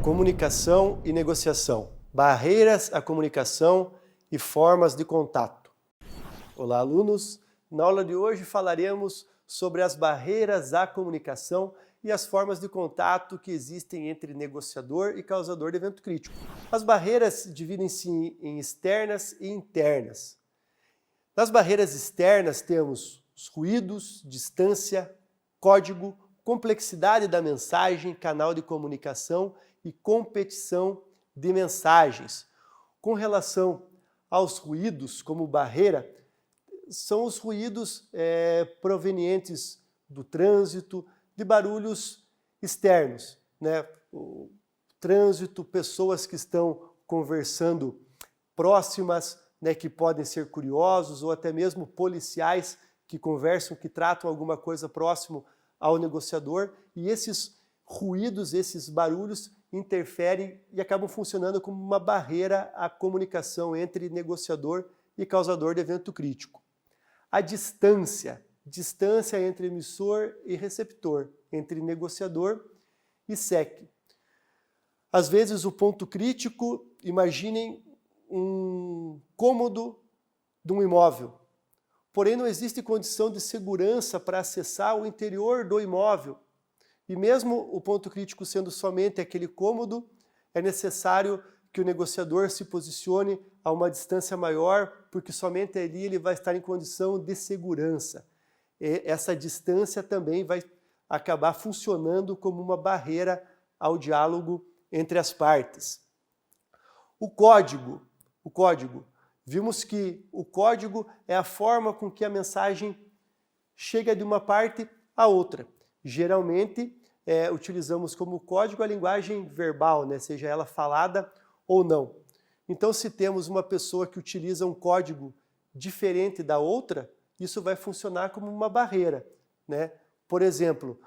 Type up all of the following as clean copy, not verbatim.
Comunicação e negociação, barreiras à comunicação e formas de contato. Olá, alunos! Na aula de hoje falaremos sobre as barreiras à comunicação e as formas de contato que existem entre negociador e causador de evento crítico. As barreiras dividem-se em externas e internas. Nas barreiras externas temos os ruídos, distância, código, complexidade da mensagem, canal de comunicação e competição de mensagens. Com relação aos ruídos como barreira, são os ruídos provenientes do trânsito, de barulhos externos, né? O trânsito, pessoas que estão conversando próximas, né, que podem ser curiosos, ou até mesmo policiais que conversam, que tratam alguma coisa próximo ao negociador, e esses ruídos, esses barulhos interferem e acabam funcionando como uma barreira à comunicação entre negociador e causador de evento crítico. A distância entre emissor e receptor, entre negociador e SEC. Às vezes o ponto crítico, imaginem um cômodo de um imóvel, porém não existe condição de segurança para acessar o interior do imóvel. E mesmo o ponto crítico sendo somente aquele cômodo, é necessário que o negociador se posicione a uma distância maior, porque somente ali ele vai estar em condição de segurança. E essa distância também vai acabar funcionando como uma barreira ao diálogo entre as partes. O código. Vimos que o código é a forma com que a mensagem chega de uma parte à outra. Geralmente, utilizamos como código a linguagem verbal, né? Seja ela falada ou não. Então, se temos uma pessoa que utiliza um código diferente da outra, isso vai funcionar como uma barreira, né? Por exemplo,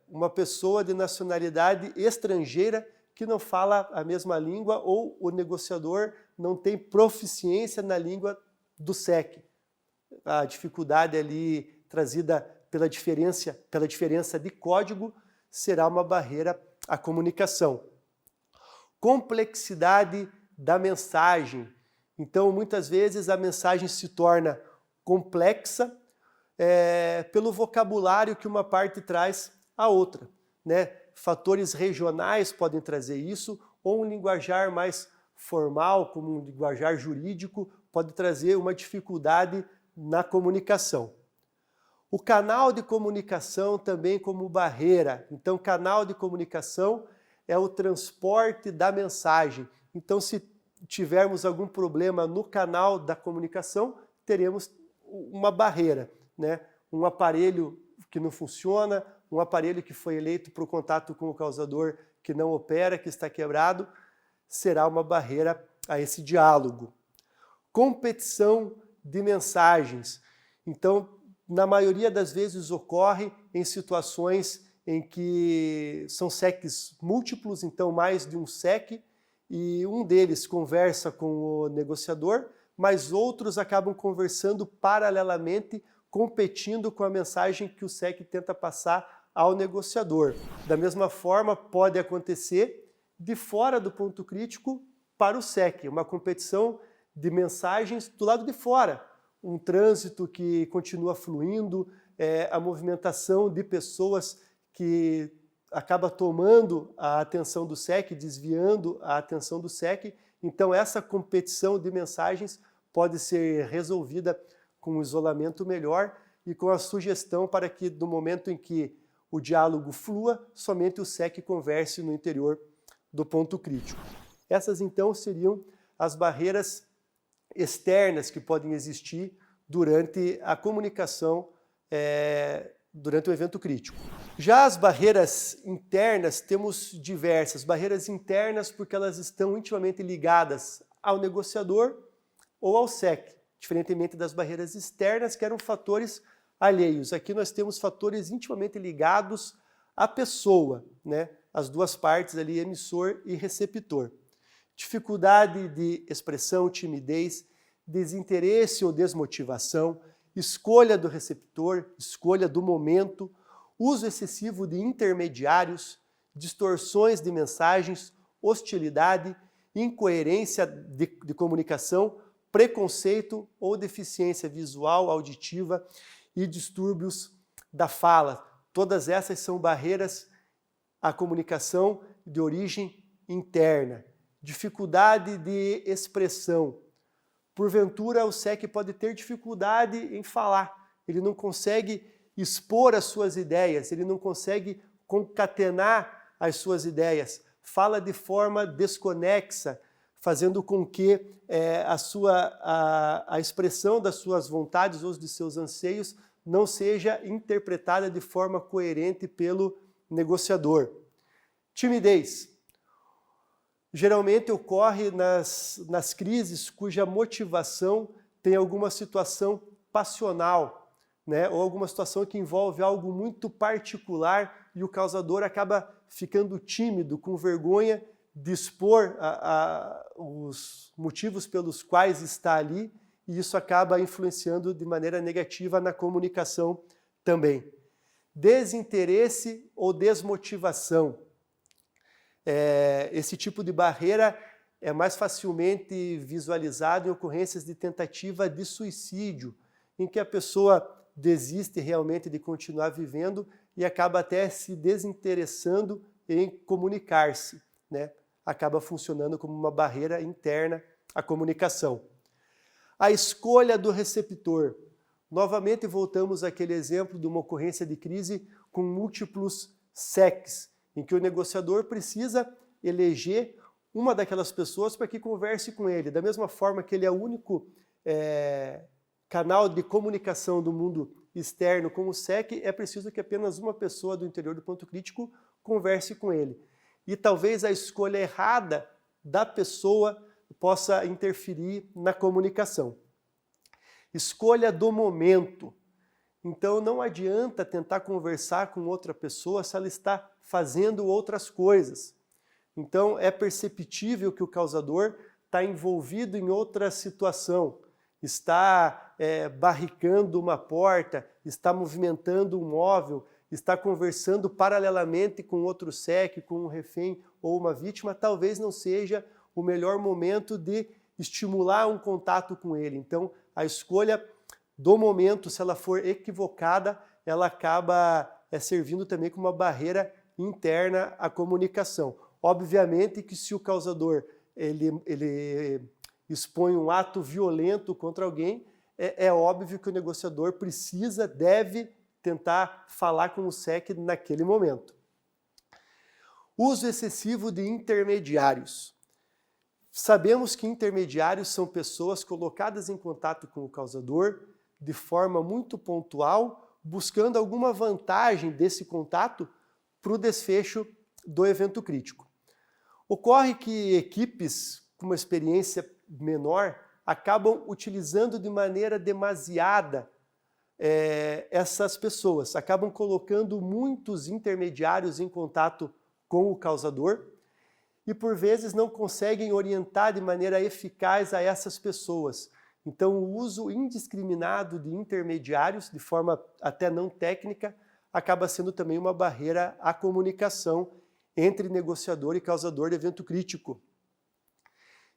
uma pessoa de nacionalidade estrangeira que não fala a mesma língua, ou o negociador não tem proficiência na língua do SEC. A dificuldade ali trazida pela diferença de código será uma barreira à comunicação. Complexidade da mensagem. Então, muitas vezes a mensagem se torna complexa pelo vocabulário que uma parte traz à outra, né? Fatores regionais podem trazer isso, ou um linguajar mais formal, como um linguajar jurídico, pode trazer uma dificuldade na comunicação. O canal de comunicação também como barreira. Então, canal de comunicação é o transporte da mensagem. Então, se tivermos algum problema no canal da comunicação, teremos uma barreira, né? Um aparelho que não funciona, um aparelho que foi eleito para o contato com o causador que não opera, que está quebrado, será uma barreira a esse diálogo. Competição de mensagens. Então, na maioria das vezes ocorre em situações em que são SECs múltiplos, então mais de um SEC, e um deles conversa com o negociador, mas outros acabam conversando paralelamente, competindo com a mensagem que o SEC tenta passar ao negociador. Da mesma forma, pode acontecer de fora do ponto crítico para o SEC, uma competição de mensagens do lado de fora. Um trânsito que continua fluindo, a movimentação de pessoas que acaba tomando a atenção do SEC, desviando a atenção do SEC. Então, essa competição de mensagens pode ser resolvida com um isolamento melhor e com a sugestão para que, no momento em que o diálogo flua, somente o SEC converse no interior do ponto crítico. Essas, então, seriam as barreiras externas que podem existir durante a comunicação, durante o evento crítico. Já as barreiras internas, temos diversas. Barreiras internas porque elas estão intimamente ligadas ao negociador ou ao SEC, diferentemente das barreiras externas, que eram fatores alheios. Aqui nós temos fatores intimamente ligados à pessoa, né? As duas partes ali, emissor e receptor. Dificuldade de expressão, timidez, desinteresse ou desmotivação, escolha do receptor, escolha do momento, uso excessivo de intermediários, distorções de mensagens, hostilidade, incoerência de comunicação, preconceito ou deficiência visual, auditiva e distúrbios da fala. Todas essas são barreiras à comunicação de origem interna. Dificuldade de expressão. Porventura, o SEC pode ter dificuldade em falar. Ele não consegue expor as suas ideias, ele não consegue concatenar as suas ideias. Fala de forma desconexa, fazendo com que a expressão das suas vontades ou de seus anseios não seja interpretada de forma coerente pelo negociador. Timidez. Geralmente ocorre nas crises cuja motivação tem alguma situação passional, né? Ou alguma situação que envolve algo muito particular e o causador acaba ficando tímido, com vergonha de expor os motivos pelos quais está ali, e isso acaba influenciando de maneira negativa na comunicação também. Desinteresse ou desmotivação. Esse tipo de barreira é mais facilmente visualizado em ocorrências de tentativa de suicídio, em que a pessoa desiste realmente de continuar vivendo e acaba até se desinteressando em comunicar-se, né? Acaba funcionando como uma barreira interna à comunicação. A escolha do receptor. Novamente voltamos àquele exemplo de uma ocorrência de crise com múltiplos SECs, em que o negociador precisa eleger uma daquelas pessoas para que converse com ele. Da mesma forma que ele é o único canal de comunicação do mundo externo com o SEC, é preciso que apenas uma pessoa do interior do ponto crítico converse com ele. E talvez a escolha errada da pessoa possa interferir na comunicação. Escolha do momento. Então não adianta tentar conversar com outra pessoa se ela está fazendo outras coisas. Então é perceptível que o causador está envolvido em outra situação, está barricando uma porta, está movimentando um móvel, está conversando paralelamente com outro SEC, com um refém ou uma vítima. Talvez não seja o melhor momento de estimular um contato com ele. Então a escolha do momento, se ela for equivocada, ela acaba servindo também como uma barreira interna à comunicação. Obviamente que se o causador ele expõe um ato violento contra alguém, é óbvio que o negociador deve tentar falar com o SEC naquele momento. Uso excessivo de intermediários. Sabemos que intermediários são pessoas colocadas em contato com o causador de forma muito pontual, buscando alguma vantagem desse contato para o desfecho do evento crítico. Ocorre que equipes com uma experiência menor acabam utilizando de maneira demasiada essas pessoas, acabam colocando muitos intermediários em contato com o causador e por vezes não conseguem orientar de maneira eficaz a essas pessoas. Então o uso indiscriminado de intermediários, de forma até não técnica, acaba sendo também uma barreira à comunicação entre negociador e causador de evento crítico.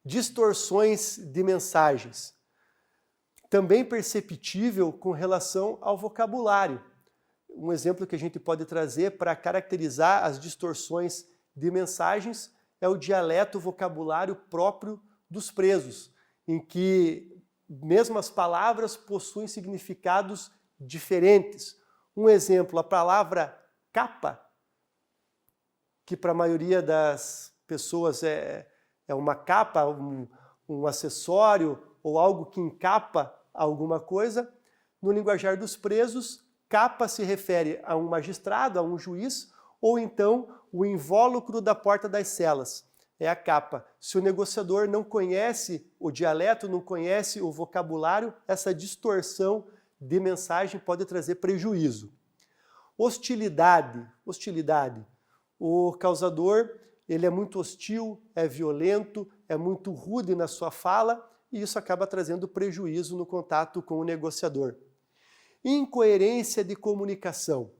Distorções de mensagens. Também perceptível com relação ao vocabulário. Um exemplo que a gente pode trazer para caracterizar as distorções de mensagens é o dialeto vocabulário próprio dos presos, em que mesmas palavras possuem significados diferentes. Um exemplo, a palavra capa, que para a maioria das pessoas é uma capa, um acessório ou algo que encapa alguma coisa. No linguajar dos presos, capa se refere a um magistrado, a um juiz, ou então o invólucro da porta das celas. É a capa. Se o negociador não conhece o dialeto, não conhece o vocabulário, essa distorção de mensagem pode trazer prejuízo. Hostilidade. O causador, ele é muito hostil, é violento, é muito rude na sua fala, e isso acaba trazendo prejuízo no contato com o negociador. Incoerência de comunicação.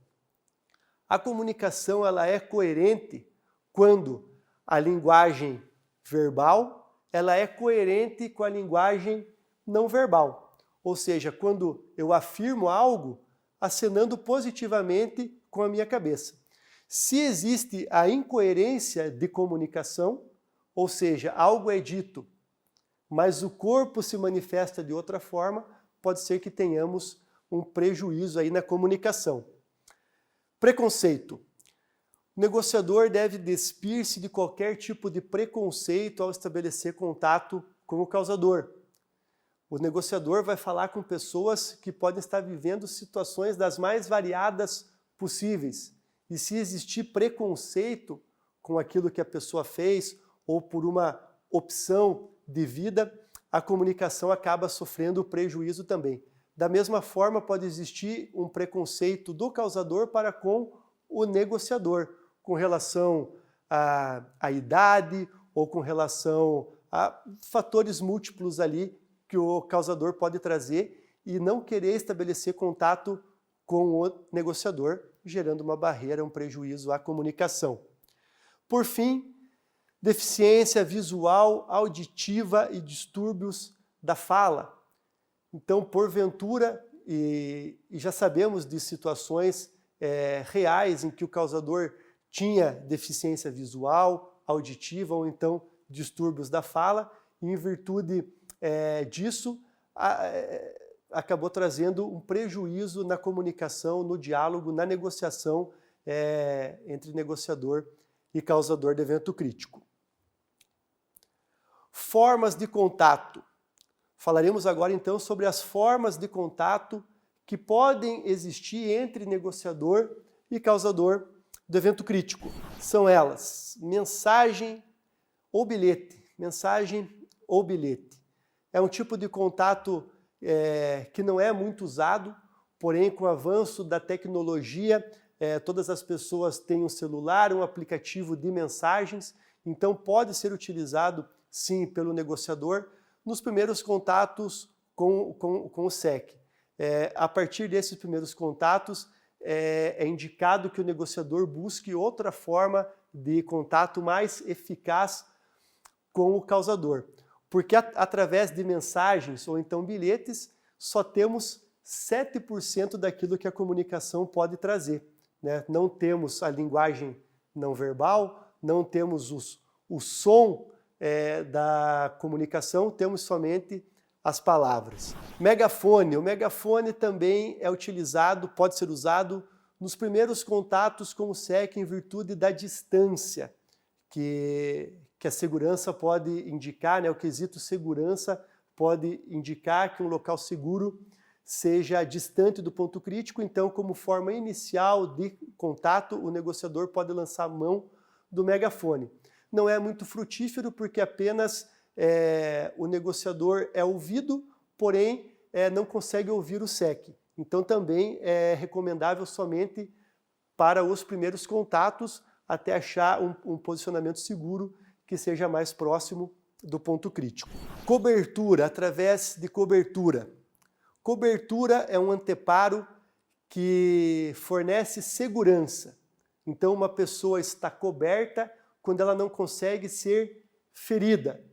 A comunicação ela é coerente quando a linguagem verbal ela é coerente com a linguagem não verbal. Ou seja, quando eu afirmo algo, acenando positivamente com a minha cabeça. Se existe a incoerência de comunicação, ou seja, algo é dito, mas o corpo se manifesta de outra forma, pode ser que tenhamos um prejuízo aí na comunicação. Preconceito. O negociador deve despir-se de qualquer tipo de preconceito ao estabelecer contato com o causador. O negociador vai falar com pessoas que podem estar vivendo situações das mais variadas possíveis. E se existir preconceito com aquilo que a pessoa fez ou por uma opção de vida, a comunicação acaba sofrendo prejuízo também. Da mesma forma, pode existir um preconceito do causador para com o negociador, com relação à idade ou com relação a fatores múltiplos ali que o causador pode trazer e não querer estabelecer contato com o negociador, gerando uma barreira, um prejuízo à comunicação. Por fim, deficiência visual, auditiva e distúrbios da fala. Então, porventura, e já sabemos de situações reais em que o causador tinha deficiência visual, auditiva ou então distúrbios da fala, e em virtude disso, acabou trazendo um prejuízo na comunicação, no diálogo, na negociação entre negociador e causador de evento crítico. Formas de contato. Falaremos agora então sobre as formas de contato que podem existir entre negociador e causador do evento crítico. São elas: mensagem ou bilhete. Mensagem ou bilhete. É um tipo de contato que não é muito usado, porém com o avanço da tecnologia, todas as pessoas têm um celular, um aplicativo de mensagens, então pode ser utilizado sim pelo negociador nos primeiros contatos com o SEC. A partir desses primeiros contatos, é indicado que o negociador busque outra forma de contato mais eficaz com o causador. Porque através de mensagens ou então bilhetes, só temos 7% daquilo que a comunicação pode trazer, né? Não temos a linguagem não verbal, não temos o som da comunicação, temos somente as palavras. Megafone. O megafone também é utilizado, pode ser usado nos primeiros contatos com o SEC em virtude da distância que a segurança pode indicar, né? O quesito segurança pode indicar que um local seguro seja distante do ponto crítico, então como forma inicial de contato, o negociador pode lançar mão do megafone. Não é muito frutífero porque apenas o negociador é ouvido, porém não consegue ouvir o SEC. Então também é recomendável somente para os primeiros contatos até achar um posicionamento seguro que seja mais próximo do ponto crítico. Cobertura, através de cobertura. Cobertura é um anteparo que fornece segurança. Então uma pessoa está coberta quando ela não consegue ser ferida.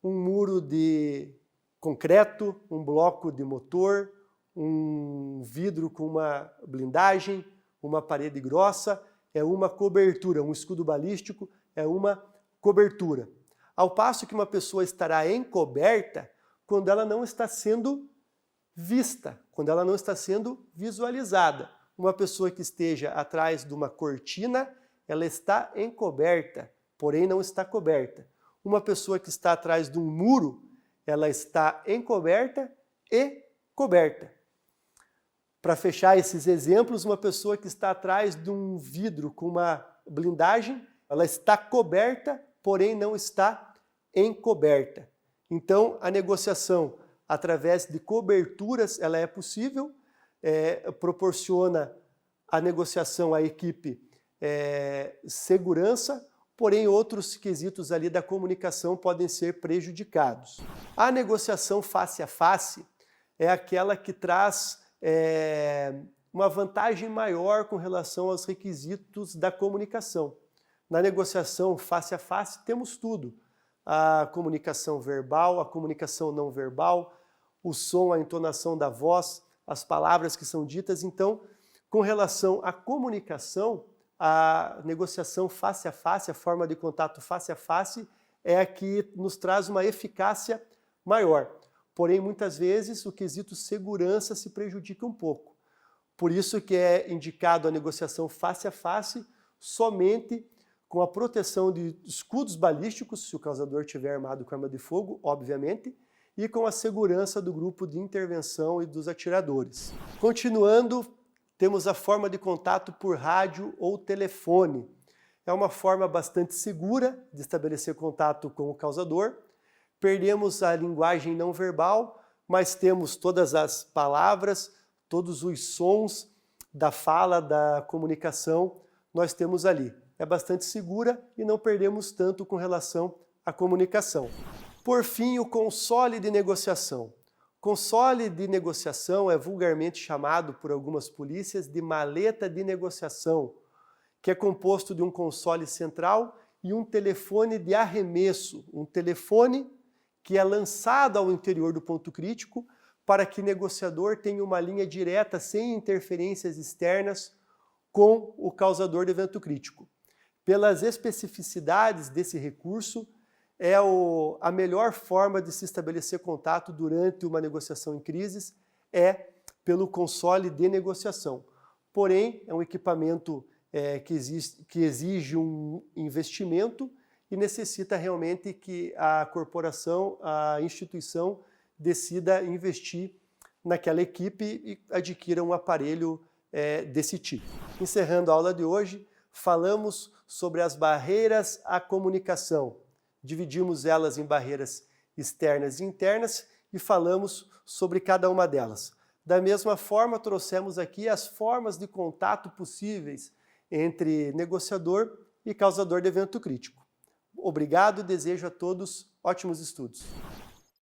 Um muro de concreto, um bloco de motor, um vidro com uma blindagem, uma parede grossa, é uma cobertura. Um escudo balístico é uma cobertura. Ao passo que uma pessoa estará encoberta quando ela não está sendo vista, quando ela não está sendo visualizada. Uma pessoa que esteja atrás de uma cortina, ela está encoberta, porém não está coberta. Uma pessoa que está atrás de um muro, ela está encoberta e coberta. Para fechar esses exemplos, uma pessoa que está atrás de um vidro com uma blindagem, ela está coberta, porém não está encoberta. Então, a negociação através de coberturas, ela é possível, proporciona a negociação à equipe segurança, porém outros quesitos ali da comunicação podem ser prejudicados. A negociação face a face é aquela que traz uma vantagem maior com relação aos requisitos da comunicação. Na negociação face a face temos tudo. A comunicação verbal, a comunicação não verbal, o som, a entonação da voz, as palavras que são ditas. Então, com relação à comunicação, a negociação face a face, a forma de contato face a face, é a que nos traz uma eficácia maior. Porém, muitas vezes, o quesito segurança se prejudica um pouco. Por isso que é indicado a negociação face a face somente com a proteção de escudos balísticos, se o causador estiver armado com arma de fogo, obviamente, e com a segurança do grupo de intervenção e dos atiradores. Continuando, temos a forma de contato por rádio ou telefone. É uma forma bastante segura de estabelecer contato com o causador. Perdemos a linguagem não verbal, mas temos todas as palavras, todos os sons da fala, da comunicação, nós temos ali. É bastante segura e não perdemos tanto com relação à comunicação. Por fim, o console de negociação. Console de negociação é vulgarmente chamado por algumas polícias de maleta de negociação, que é composto de um console central e um telefone de arremesso, um telefone que é lançado ao interior do ponto crítico para que o negociador tenha uma linha direta sem interferências externas com o causador do evento crítico. Pelas especificidades desse recurso, é a melhor forma de se estabelecer contato durante uma negociação em crises é pelo console de negociação. Porém, é um equipamento que exige um investimento e necessita realmente que a corporação, a instituição, decida investir naquela equipe e adquira um aparelho desse tipo. Encerrando a aula de hoje, falamos sobre as barreiras à comunicação. Dividimos elas em barreiras externas e internas e falamos sobre cada uma delas. Da mesma forma, trouxemos aqui as formas de contato possíveis entre negociador e causador de evento crítico. Obrigado e desejo a todos ótimos estudos.